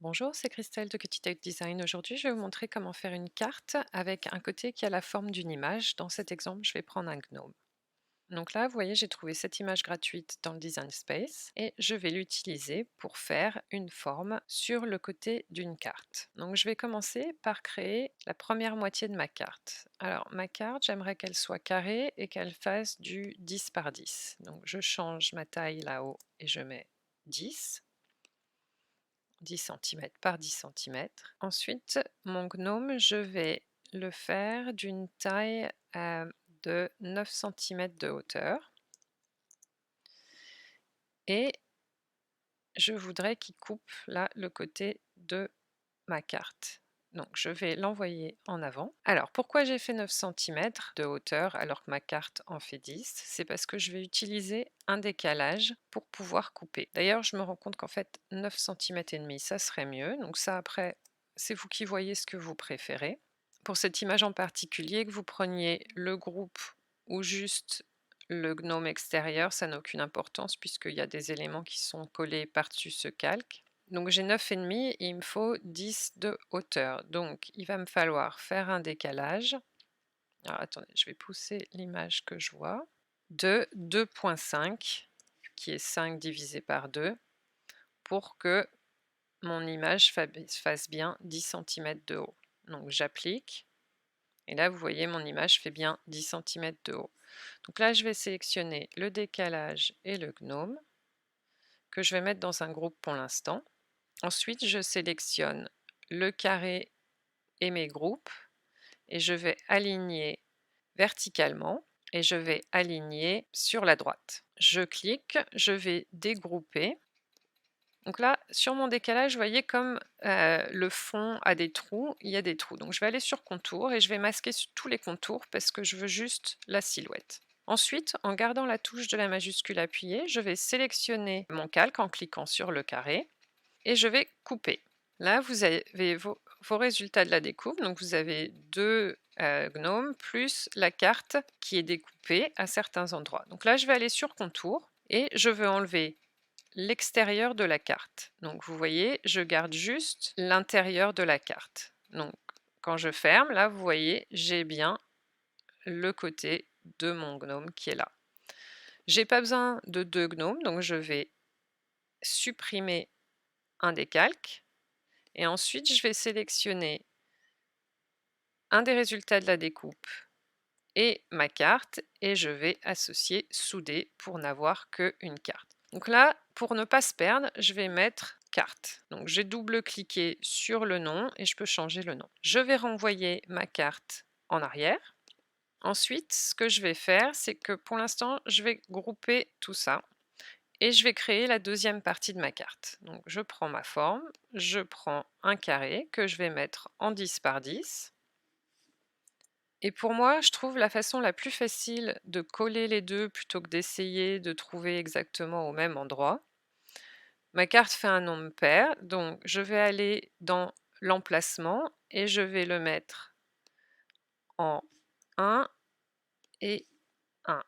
Bonjour, c'est Christelle de Cutie Tech Design. Aujourd'hui, je vais vous montrer comment faire une carte avec un côté qui a la forme d'une image. Dans cet exemple, je vais prendre un gnome. Donc là, vous voyez, j'ai trouvé cette image gratuite dans le Design Space et je vais l'utiliser pour faire une forme sur le côté d'une carte. Donc je vais commencer par créer la première moitié de ma carte. Alors ma carte, j'aimerais qu'elle soit carrée et qu'elle fasse du 10 par 10. Donc je change ma taille là-haut et je mets 10. 10 centimètres par 10 centimètres. Ensuite, mon gnome, je vais le faire d'une taille de 9 centimètres de hauteur. Et je voudrais qu'il coupe là le côté de ma carte. Donc je vais l'envoyer en avant. Alors pourquoi j'ai fait 9 centimètres de hauteur alors que ma carte en fait 10? C'est parce que je vais utiliser un décalage pour pouvoir couper. D'ailleurs je me rends compte qu'en fait 9 centimètres et demi ça serait mieux. Donc ça après c'est vous qui voyez ce que vous préférez. Pour cette image en particulier, que vous preniez le groupe ou juste le gnome extérieur, ça n'a aucune importance puisqu'il y a des éléments qui sont collés par-dessus ce calque. Donc j'ai 9,5 et il me faut 10 de hauteur. Donc il va me falloir faire un décalage. Alors attendez, je vais pousser l'image que je vois. De 2,5, qui est 5 divisé par 2, pour que mon image fasse bien 10 centimètres de haut. Donc j'applique. Et là, vous voyez, mon image fait bien 10 centimètres de haut. Donc là, je vais sélectionner le décalage et le gnome, que je vais mettre dans un groupe pour l'instant. Ensuite, je sélectionne le carré et mes groupes, et je vais aligner verticalement, et je vais aligner sur la droite. Je clique, je vais dégrouper. Donc là, sur mon décalage, vous voyez comme le fond a des trous, il y a des trous. Donc je vais aller sur contour et je vais masquer tous les contours parce que je veux juste la silhouette. Ensuite, en gardant la touche de la majuscule appuyée, je vais sélectionner mon calque en cliquant sur le carré et je vais couper. Là, vous avez vos résultats de la découpe. Donc vous avez deux gnomes plus la carte qui est découpée à certains endroits. Donc là, je vais aller sur contour et je veux enlever l'extérieur de la carte. Donc vous voyez, je garde juste l'intérieur de la carte. Donc quand je ferme, là vous voyez, j'ai bien le côté de mon gnome qui est là. J'ai pas besoin de deux gnomes, donc je vais supprimer un des calques et ensuite je vais sélectionner un des résultats de la découpe et ma carte et je vais associer souder pour n'avoir qu'une carte. Donc là, pour ne pas se perdre, je vais mettre carte. Donc j'ai double-cliqué sur le nom et je peux changer le nom. Je vais renvoyer ma carte en arrière. Ensuite, ce que je vais faire, c'est que pour l'instant, je vais grouper tout ça et je vais créer la deuxième partie de ma carte. Donc je prends ma forme, je prends un carré que je vais mettre en 10 par 10. Et pour moi, je trouve la façon la plus facile de coller les deux plutôt que d'essayer de trouver exactement au même endroit. Ma carte fait un nombre pair, donc je vais aller dans l'emplacement et je vais le mettre en 1 et 1.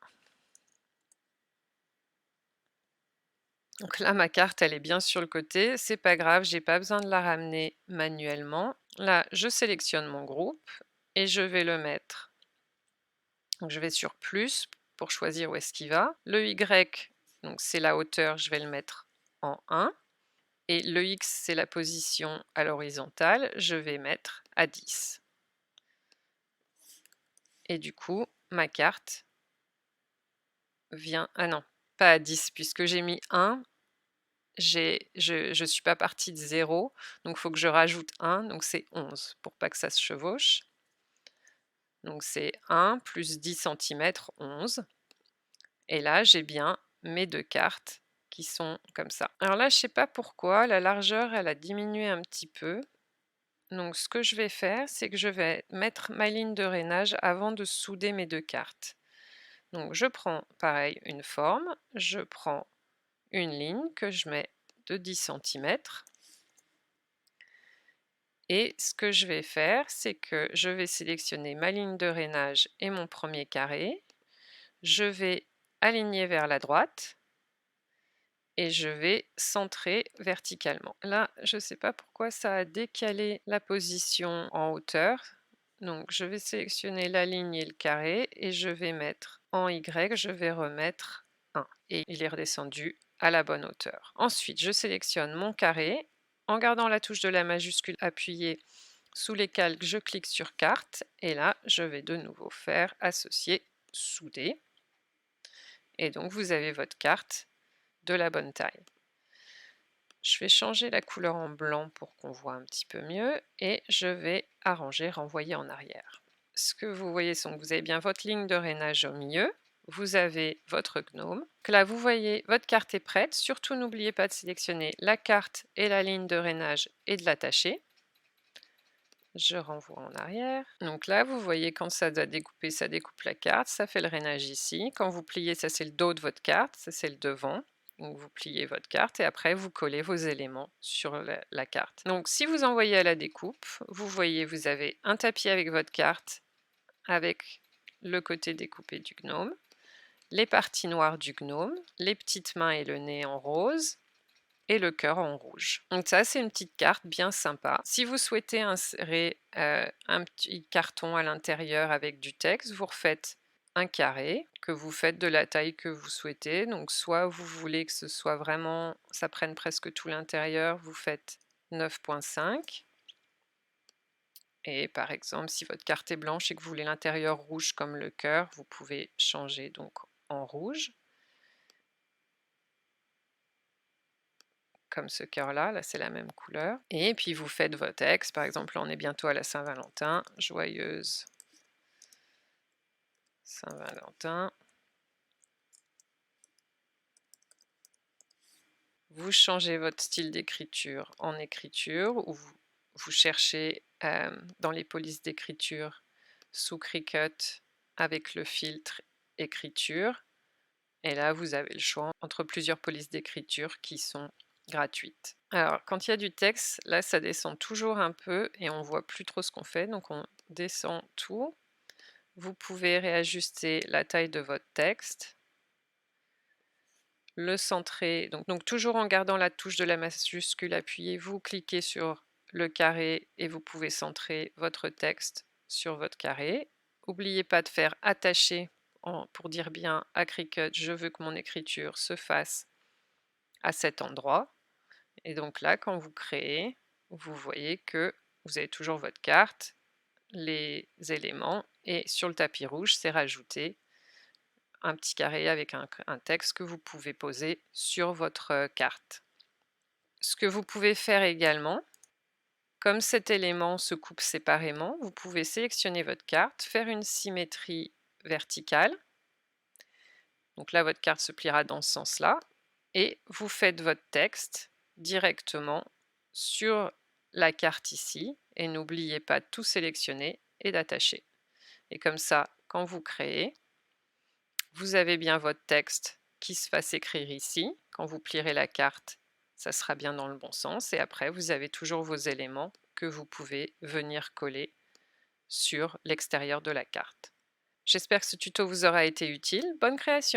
Donc là, ma carte, elle est bien sur le côté, c'est pas grave, j'ai pas besoin de la ramener manuellement. Là, je sélectionne mon groupe et je vais le mettre. Donc je vais sur plus pour choisir où est-ce qu'il va. Le Y, donc c'est la hauteur, je vais le mettre en 1. Et le X, c'est la position à l'horizontale, je vais mettre à 10. Et du coup, ma carte vient... Ah non, pas à 10, puisque j'ai mis 1, je ne suis pas partie de 0, donc il faut que je rajoute 1, donc c'est 11, pour pas que ça se chevauche. Donc c'est 1 plus 10 cm, 11. Et là, j'ai bien mes deux cartes qui sont comme ça. Alors là, je ne sais pas pourquoi, la largeur, elle a diminué un petit peu. Donc ce que je vais faire, c'est que je vais mettre ma ligne de rainage avant de souder mes deux cartes. Donc je prends, pareil, une forme, je prends une ligne que je mets de 10 cm. Et ce que je vais faire, c'est que je vais sélectionner ma ligne de rainage et mon premier carré. Je vais aligner vers la droite. et je vais centrer verticalement. Là, je ne sais pas pourquoi ça a décalé la position en hauteur. Donc, je vais sélectionner la ligne et le carré et je vais mettre en Y, je vais remettre 1 et il est redescendu à la bonne hauteur. Ensuite, je sélectionne mon carré. En gardant la touche de la majuscule appuyée sous les calques, je clique sur carte et là, je vais de nouveau faire associer, souder. Et donc, vous avez votre carte de la bonne taille. Je vais changer la couleur en blanc pour qu'on voit un petit peu mieux et je vais arranger, renvoyer en arrière. Ce que vous voyez, c'est que vous avez bien votre ligne de rainage au milieu, vous avez votre gnome. Donc là, vous voyez, votre carte est prête. Surtout, n'oubliez pas de sélectionner la carte et la ligne de rainage et de l'attacher. Je renvoie en arrière. Donc là, vous voyez, quand ça doit découper, ça découpe la carte, ça fait le rainage ici. Quand vous pliez, ça c'est le dos de votre carte, ça c'est le devant. Donc vous pliez votre carte et après vous collez vos éléments sur la carte. Donc si vous envoyez à la découpe, vous voyez, vous avez un tapis avec votre carte, avec le côté découpé du gnome, les parties noires du gnome, les petites mains et le nez en rose, et le cœur en rouge. Donc ça, c'est une petite carte bien sympa. Si vous souhaitez insérer un petit carton à l'intérieur avec du texte, vous refaites un carré que vous faites de la taille que vous souhaitez. Donc soit vous voulez que ce soit vraiment, ça prenne presque tout l'intérieur, vous faites 9,5. Et par exemple, si votre carte est blanche et que vous voulez l'intérieur rouge comme le cœur, vous pouvez changer donc en rouge. Comme ce cœur-là, là c'est la même couleur. Et puis vous faites votre texte, par exemple, là, on est bientôt à la Saint-Valentin, joyeuse Saint-Valentin. Vous changez votre style d'écriture en écriture, ou vous cherchez dans les polices d'écriture sous Cricut avec le filtre écriture. Et là, vous avez le choix entre plusieurs polices d'écriture qui sont gratuites. Alors, quand il y a du texte, là, ça descend toujours un peu et on voit plus trop ce qu'on fait. Donc, on descend tout. Vous pouvez réajuster la taille de votre texte, le centrer. Donc toujours en gardant la touche de la majuscule appuyée, vous cliquez sur le carré et vous pouvez centrer votre texte sur votre carré. N'oubliez pas de faire attacher pour dire bien à Cricut, je veux que mon écriture se fasse à cet endroit. Et donc là, quand vous créez, vous voyez que vous avez toujours votre carte, les éléments, et sur le tapis rouge, c'est rajouté un petit carré avec un texte que vous pouvez poser sur votre carte. Ce que vous pouvez faire également, comme cet élément se coupe séparément, vous pouvez sélectionner votre carte, faire une symétrie verticale. Donc là, votre carte se pliera dans ce sens-là. Et vous faites votre texte directement sur la carte ici. Et n'oubliez pas de tout sélectionner et d'attacher. Et comme ça, quand vous créez, vous avez bien votre texte qui se fasse écrire ici. Quand vous plierez la carte, ça sera bien dans le bon sens. Et après, vous avez toujours vos éléments que vous pouvez venir coller sur l'extérieur de la carte. J'espère que ce tuto vous aura été utile. Bonne création!